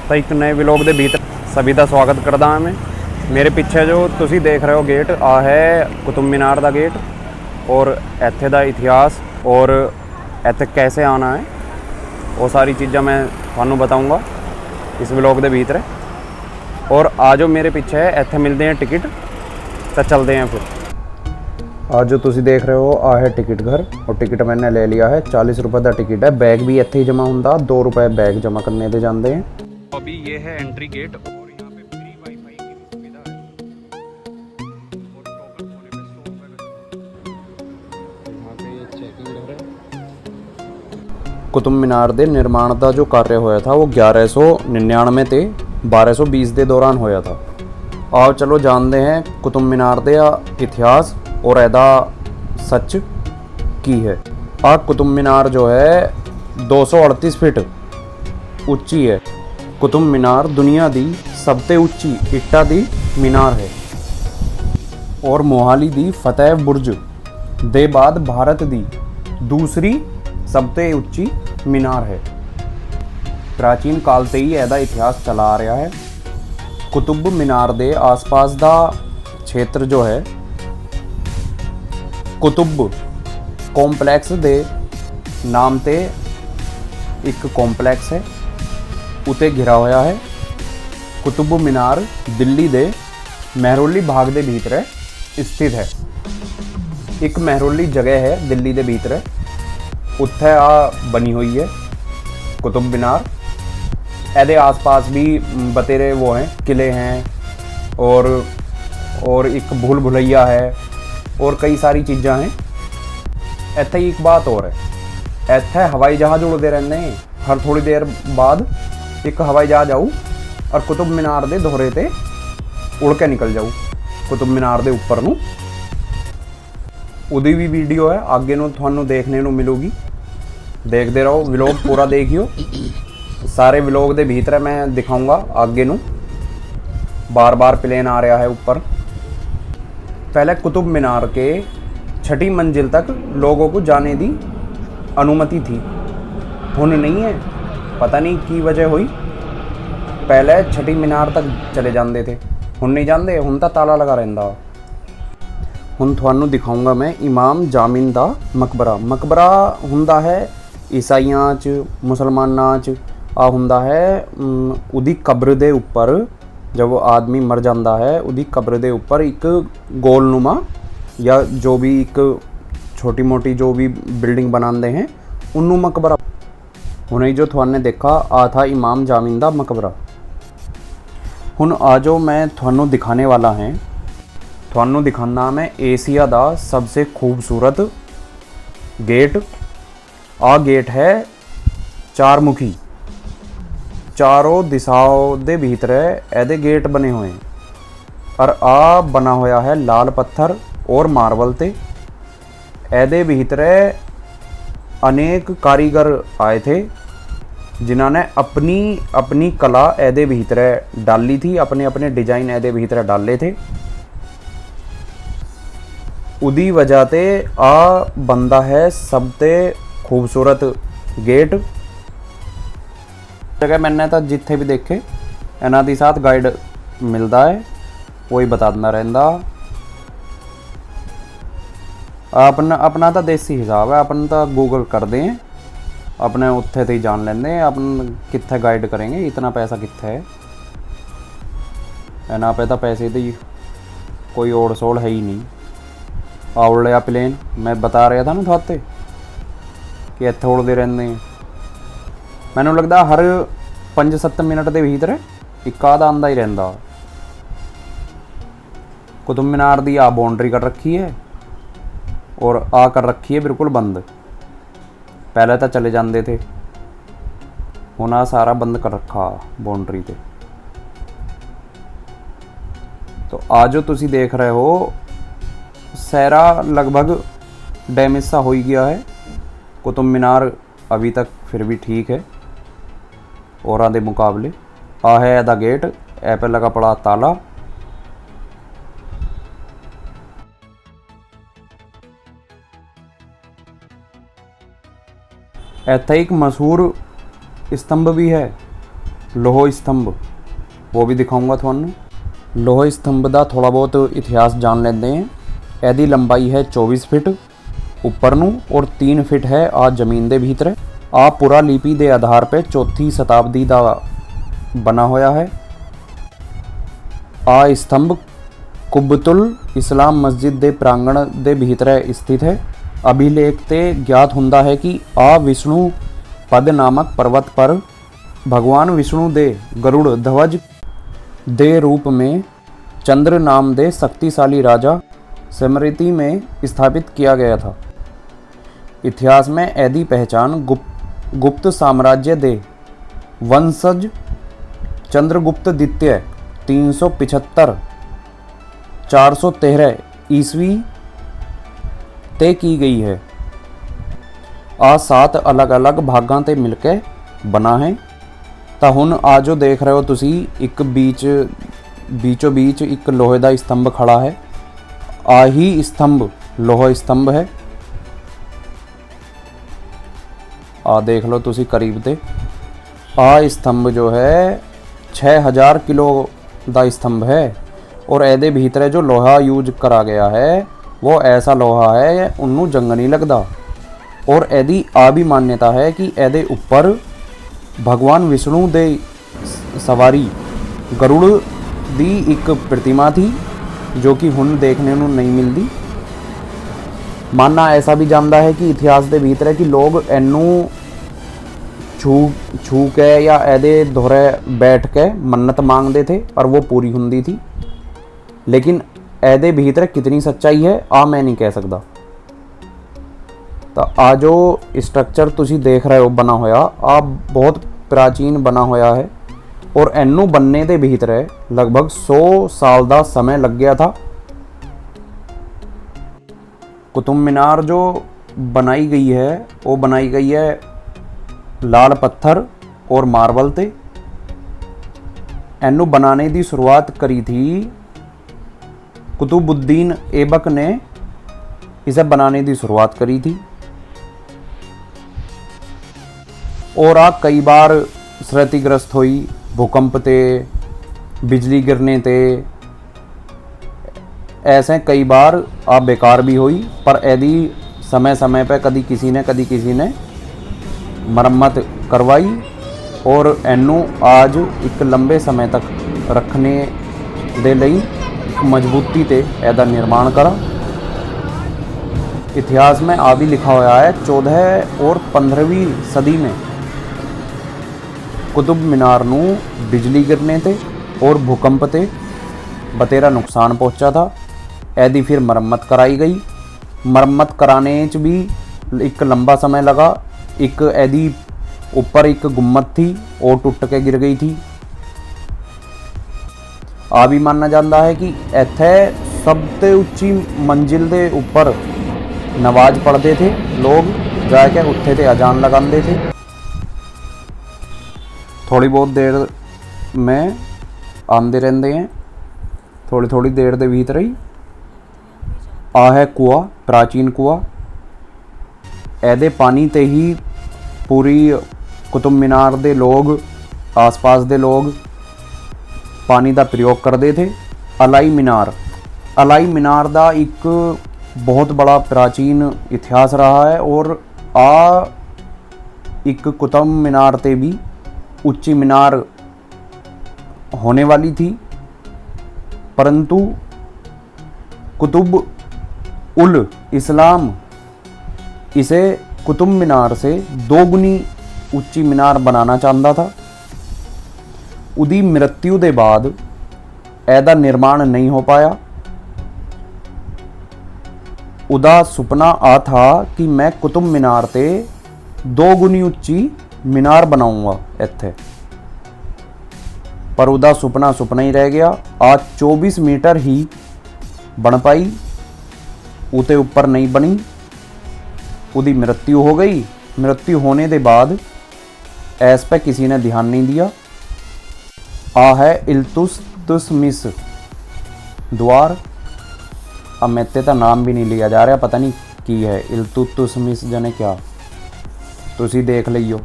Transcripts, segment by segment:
ਤਾਂ ਇੱਕ ਨਵੇਂ ਵਲੌਗ ਦੇ ਭੀतर ਸਭੀ ਦਾ ਸਵਾਗਤ ਕਰਦਾ ਹਾਂ ਮੈਂ। ਮੇਰੇ ਪਿੱਛੇ ਜੋ ਤੁਸੀਂ ਦੇਖ ਰਹੇ ਹੋ ਗੇਟ ਆ ਹੈ ਕੁਤੁਬ ਮੀਨਾਰ ਦਾ ਗੇਟ, ਔਰ ਇੱਥੇ ਦਾ ਇਤਿਹਾਸ ਔਰ ਇੱਥੇ कैसे आना है वो सारी चीज़ा मैं थानू बताऊँगा इस व्लॉग के भीतर। और आज जो मेरे पीछे है इत्थे मिलते हैं टिकट, तो चलते हैं फिर। आज जो तुसी देख रहे हो आ है टिकट घर, और टिकट मैंने ले लिया है 40 रुपए का टिकट है। बैग भी इत्थे ही जमा होंदा, 2 रुपए बैग जमा करने दे जाते हैं। अभी ये है एंट्री गेट और यहाँ पे फ्री वाईफाई की भी सुविधा है और टोकन होने पे 100 रुपए का। यहाँ पे ये चेकिंग घर है। कुतुब मीनार दे निर्माण का जो कार्य होया था वो 1199 ते 1220 के दौरान होया था। आओ चलो जानते हैं कुतुब मीनार दे इतिहास और एदा सच की है। आ कुतुब मीनार जो है 238 फीट उच्ची है। कुतुब मीनार दुनिया दी सबसे उच्ची इट्टा दी मीनार है और मोहाली दी फतेह बुर्ज दे बाद भारत दी दूसरी सबसे उच्ची मीनार है। प्राचीन काल से ही एदा इतिहास चला आ रहा है। कुतुब मीनार दे आसपास दा क्षेत्र जो है कुतुब कॉम्पलैक्स दे नाम ते एक कॉम्पलैक्स है, उते घिरा होया है। कुतुब मीनार दिल्ली दे महरौली भाग दे भीतर स्थित है। एक महरौली जगह है दिल्ली दे भीतर, उत्थे आ बनी हुई है कुतुब मीनार। एदे आसपास भी बतेरे वो हैं, किले हैं और एक भूल भुलैया है और कई सारी चीज़ां हैं। इत्थे एक बात और है, इत्थे हवाई जहाज़ उड़ते रहते हैं। हर थोड़ी देर बाद एक हवाई जहाज़ आऊ और कुतुब मीनार दे दोहरे ते उड़ के निकल जाऊ कुतुब मीनार दे उपर नू। उदी भी वीडियो है आगे नू थानू देखने नू मिलूगी, देखते रहो व्लॉग पूरा देखियो। सारे व्लॉग दे भीतर मैं दिखाऊंगा आगे नू। बार बार प्लेन आ रहा है ऊपर। पहले कुतुब मीनार के 6ठी मंजिल तक लोगों को जाने दी अनुमति थी, हुन नहीं है। पता नहीं की वजह हुई। पहले 6ठी मीनार तक चले जाते थे, हुन नहीं जाते, हुन तो ताला लगा रहिंदा। हुन थानू दिखाऊंगा मैं इमाम जामिन दा मकबरा। मकबरा हुंदा है ईसाइयां च, मुसलमानां च आ हुंदा है उदी कब्र दे उपर। जब वो आदमी मर जाता है उदी कब्र दे उपर एक गोलनुमा या जो भी एक छोटी मोटी जो भी बिल्डिंग बनाते हैं उन्नू मकबरा। हुने जो थाने देखा आ था इमाम जामिन दा मकबरा। हुन आ जो मैं थानू दिखाने वाला है, थानू दिखाना मैं एशिया दा सबसे खूबसूरत गेट। आ गेट है चार मुखी, चारों दिशाओं दे भीतर एदे गेट बने हुए हैं। और आ बना होया है लाल पत्थर और मार्बल ते। एदे भीतर अनेक कारीगर आए थे जिन्होंने अपनी अपनी कला एदे भीतर डाली थी, अपने अपने डिजाइन एदे भीतर डाले थे। उदी वजह ते आ बंदा है सबसे खूबसूरत गेट। जगह मैंने तो जिथे भी देखे इन्हों के साथ गाइड मिलता है, वही बताता रहता। अपना तो देसी हिसाब है, अपन तो गूगल करते हैं, अपने उत्थे तो ही जान लेंगे अपन कित्थे गाइड करेंगे। इतना पैसा कित्थे है, इन्हों पे तो पैसे की कोई ओड़ सोड़ है ही नहीं। आ लिया प्लेन, मैं बता रहा था ना थाते कि इत्थे उड़ते रहते हैं। मैनू लगता हर 5-7 मिनट के भीतर एक आधा आंदा ही रहिंदा। कुतुब मीनार की आ बाउंड्री कर रखी है और आ कर रखी है बिल्कुल बंद। पहले तो चले जाते थे, हुण आ सारा बंद कर रखा बाउंड्री ते। तो आज जो तुसी देख रहे हो सहरा लगभग डैमेज सा हो ही गया है। कुतुब मीनार अभी तक फिर भी ठीक है औरां दे मुकाबले। आ है एदा गेट, ए पे लगा पड़ा ताला। इत्थे एक मशहूर स्तंभ भी है लोह स्तंभ वो भी दिखाऊंगा थानू। लोह स्तंभ का थोड़ा बहुत इतिहास जान लेते हैं। ਇਹਦੀ लंबाई है 24 फिट ਉੱਪਰ ਨੂੰ और 3 फिट है आ ਜ਼ਮੀਨ ਦੇ भीतर। आ पुरा लिपि के आधार पर 4वीं शताब्दी का बना होया है। आ स्तंभ कुब्बतुल इस्लाम मस्जिद के प्रांगण के भीतर स्थित है। अभिलेख ते ज्ञात हुंदा है कि आ विष्णु पद नामक पर्वत पर भगवान विष्णु दे गरुड़ ध्वज दे रूप में चंद्र नाम दे शक्तिशाली राजा स्मृति में स्थापित किया गया था। इतिहास में ऐदी पहचान गुप्त साम्राज्य दे वंशज चंद्रगुप्त द्वितीय 375 413 ईस्वी ते की गई है। आ 7 अलग अलग भागां ते मिलके बना है। तो हुण आ जो देख रहे हो तुसी एक बीचों बीच एक लोहे का स्तंभ खड़ा है। आ ही स्तंभ लोह स्तंभ है। आ देख लो तुसी करीब ते। आ स्तंभ जो है 6000 किलो का स्तंभ है और एदे भीतर जो लोहा यूज करा गया है वो ऐसा लोहा है उन्नू जंग नहीं लगता। और एदी आ भी मान्यता है कि एदे ऊपर भगवान विष्णु दे सवारी गरुड़ दी एक प्रतिमा थी जो कि हुण देखने को नहीं मिलती। मानना ऐसा भी जानता है कि इतिहास के भीतर है कि लोग एनू छू के या एदे दोहरे बैठ के मन्नत मांगते थे और वो पूरी हुंदी थी। लेकिन एदे भीतर कितनी सच्चाई है आ मैं नहीं कह सकता। तो आ जो स्ट्रक्चर तुसी देख रहे हो बना होया आ बहुत प्राचीन बना होया है और एनू बनने के भीतर लगभग 100 साल का समय लग गया था। कुतुब मीनार जो बनाई गई है वो बनाई गई है लाल पत्थर और मार्बल ते। एनू बनाने की शुरुआत करी थी कुतुबुद्दीन ऐबक ने इसे बनाने की शुरुआत करी थी। और आ कई बार क्षतिग्रस्त हुई भूकंप ते बिजली गिरने ते ऐसे कई बार आ बेकार भी हुई। पर यदि समय समय पे कदी किसी ने मरम्मत करवाई और एनू आज एक लंबे समय तक रखने दे लई मजबूती ते एदा निर्माण करा। इतिहास में आ भी लिखा हुआ है 14 और 15वीं सदी में कुतुब मीनार नू बिजली गिरने ते और भूकंप ते बतेरा नुकसान पहुंचा था। एदी फिर मरम्मत कराई गई। मरम्मत कराने च भी एक लंबा समय लगा। एक एदी ऊपर एक गुम्मत थी वो टुट के गिर गई थी। आ भी माना जाता है कि इत्थे सबसे उच्ची मंजिल के ऊपर नमाज पढ़ते थे लोग जाके उत्थे ते अजान लगाते थे। थोड़ी बहुत देर में आते रहते हैं थोड़ी देर के भीतर ही। आ है कुआ प्राचीन कुआ। एदे पानी ते ही पूरी कुतुब मीनार दे लोग आस पास दे लोग पानी का प्रयोग करते थे। अलाई मीनार का एक बहुत बड़ा प्राचीन इतिहास रहा है। और आ एक कुतुब मीनार ते भी ऊंची मीनार होने वाली थी परंतु कुतुब उल इस्लाम इसे कुतुब मीनार से 2 गुनी ऊंची मीनार बनाना चाहता था। उदी मृत्यु के बाद ऐदा निर्माण नहीं हो पाया। उदा सुपना आ था कि मैं कुतुब मीनार ते 2 गुनी ऊंची मीनार बनाऊंगा इत्थे। पर उदा सुपना ही रह गया। आज 24 मीटर ही बन पाई उते ऊपर नहीं बनी। उदी मृत्यु हो गई। मृत्यु होने के बाद ऐस पे किसी ने ध्यान नहीं दिया। आ है इल्तुतमिश द्वार। अब मेरे तो नाम भी नहीं लिया जा रहा पता नहीं की है इल्तुतमिश जने क्या। तुसी देख लियो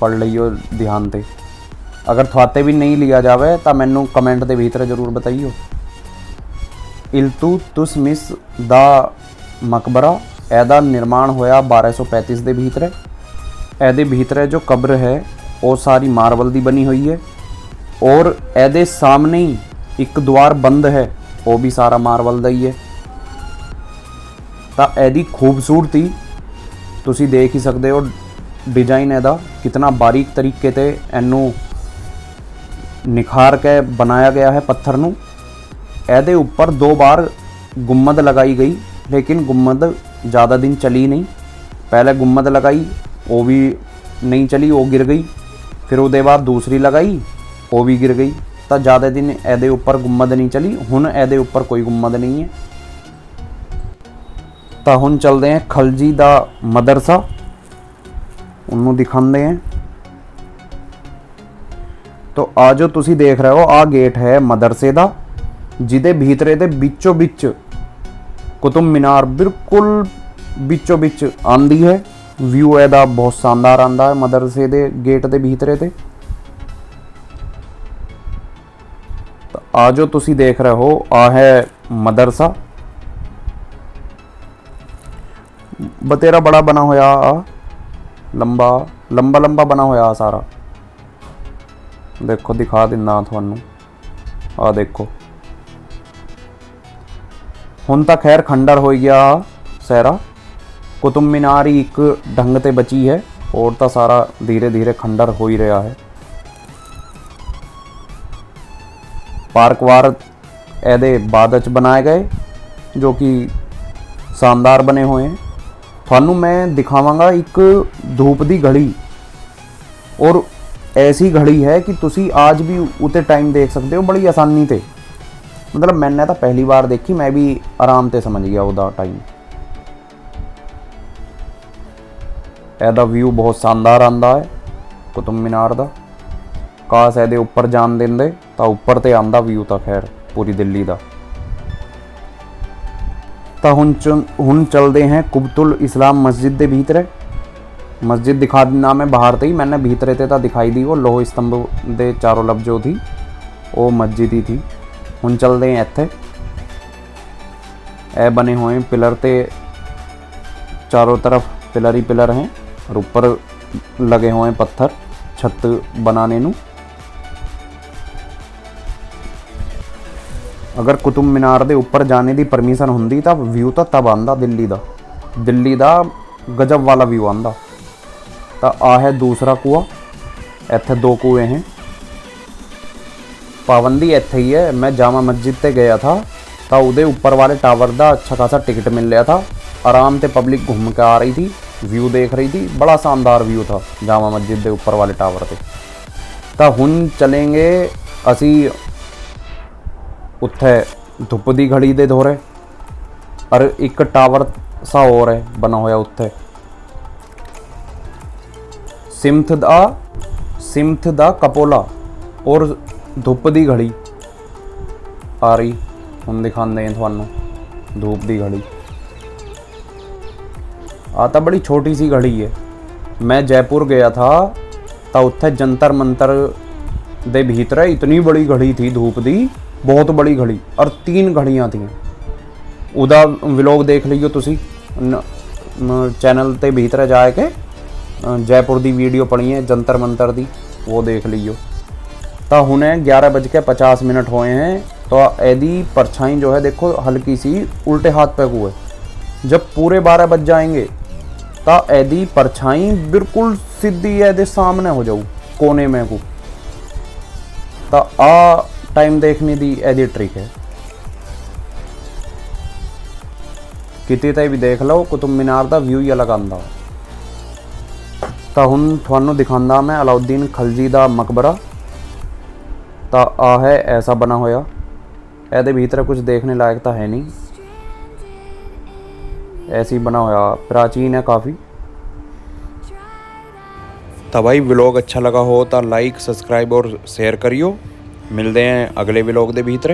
पढ़ लियो ध्यान ते। अगर थोते भी नहीं लिया जावे तो मैनू कमेंट के भीतर जरूर बताइयो। इल्तुतमिश दा मकबरा, ਇਹਦਾ निर्माण होया 1235 ਦੇ भीतर। ਇਹਦੇ भीतर जो कब्र है वो सारी मार्बल की बनी हुई है और ਇਹਦੇ सामने ही एक द्वार बंद है, वो भी सारा मार्बल का ही है। तो ਇਹਦੀ खूबसूरती तुसी देख ही सकते हो, डिजाइन ਇਹਦਾ कितना बारीक तरीके से ਇਹਨੂੰ निखार के बनाया गया है पत्थर नू। ਇਹਦੇ ऊपर 2 बार गुम्मद लगाई गई, लेकिन गुम्मद ज़्यादा दिन चली नहीं। पहले गुम्मद लगाई, वो भी नहीं चली, वो गिर गई। फिर उसके बाद दूसरी लगाई, वो भी गिर गई। तो ज़्यादा दिन ਇਹਦੇ ऊपर गुम्मद नहीं चली। हुण ਇਹਦੇ ऊपर कोई गुम्मद नहीं है। तो हुण चलते हैं खलजी दा मदरसा, उन्होंने दिखाते हैं। तो आ जो तुसी देख रहे हो, आ गेट है मदरसे का, जिदे भीतरे दे बिचों बिच कुतुब मीनार बिल्कुल बिचों बिच आंदी है। व्यू ਇਹਦਾ बहुत शानदार आंदा है मदरसे दे गेट दे भीतरे ते। तो आ जो तुसी देख रहे हो, आ है मदरसा, बतेरा बड़ा बना होया, लंबा लंबा लंबा बना होया सारा। देखो दिखा दिना थानू, आ देखो। हुण तो खैर खंडर हो गया सारा, कुतुब मीनार ही एक ढंग ते बची है, और तो सारा धीरे धीरे खंडर हो ही रहा है। पार्क वार ਇਹਦੇ बाद च बनाए गए जो कि शानदार बने हुए हैं। थानू मैं दिखावांगा एक धूप दी घड़ी, और ऐसी घड़ी है कि तुसी आज भी उते टाइम देख सकते हो बड़ी आसानी ते। मतलब मैंने तो पहली बार देखी, मैं भी आराम से समझ गया उसका टाइम। ਇਹਦਾ व्यू बहुत शानदार आंदा है कुतुब मीनार का। काश ਇਹਦੇ ਉੱਪਰ जान देंदे तो ऊपर ते आंदा व्यू तो खैर पूरी दिल्ली का। तो हुण चलते हैं कुबतुल इस्लाम मस्जिद के भीतर। मस्जिद दिखा देना मैं बाहर ते ही, मैंने भीतरे ते तो दिखाई दी। वो लोह स्तंभ के चारों लब जो थी वो मस्जिद ही थी। हुण चलते हैं इत्थे, ए बने हुए पिलर ते चारों तरफ पिलर ही पिलर हैं, और ऊपर लगे हुए पत्थर छत बनाने नू। अगर कुतुब मीनार दे ऊपर जाने की परमिशन होंदी तो व्यू तो तब आंदा दिल्ली दा गजब वाला व्यू आंदा। तो आ है दूसरा कुआ, इत्थे 2 कुएँ हैं। पाबंदी इत्थे ही है। मैं जामा मस्जिद ते गया था तो उहदे ऊपर वाले टावर का अच्छा खासा टिकट मिल रहा था। आराम से पब्लिक घूम के आ रही थी, व्यू देख रही थी। बड़ा शानदार व्यू था जामा मस्जिद के ऊपर वाले टावर पे। तो हुण चलेंगे असी उत्थे धुप दी घड़ी दे दौरे, और एक टावर सा और है बना होया उत्थे, सिमथ दा कपोला और धुप दी घड़ी आ रही। हुण दिखाते हैं थानू धूप दी घड़ी। आ तो बड़ी छोटी सी घड़ी है। मैं जयपुर गया था तो उत्थे जंतर मंतर दे भीतर इतनी बड़ी घड़ी थी धूप दी, बहुत बड़ी घड़ी, और 3 घड़ियाँ थी। उदा व्लॉग देख लियो तुसी चैनल ते भीतर जाके, जयपुर दी वीडियो पड़ी है जंतर मंतर दी, वो देख लियो। तो हुणे 11:50 हुए हैं। तो एदी परछाई जो है देखो हल्की सी उल्टे हाथ पे को है। जब पूरे 12 बज जाएंगे तो एदी परछाई बिल्कुल सीधी एदे सामने हो जाऊ कोने में को। तो आ टाइम देखने दी एदी ट्रिक है। किते ते भी देख लो कुतुब मीनार का व्यू ही अलग आंदा। तो हुण थानू दिखांदा मैं अलाउद्दीन खलजी का मकबरा। तो आ है ऐसा बना होया। ਇਹਦੇ भीतर कुछ देखने लायक तो है नहीं, ऐसे ही बना हुआ, प्राचीन है काफ़ी। तो भाई व्लॉग अच्छा लगा हो तो लाइक सब्सक्राइब और शेयर करियो। मिलते हैं अगले व्लॉग के भीतर।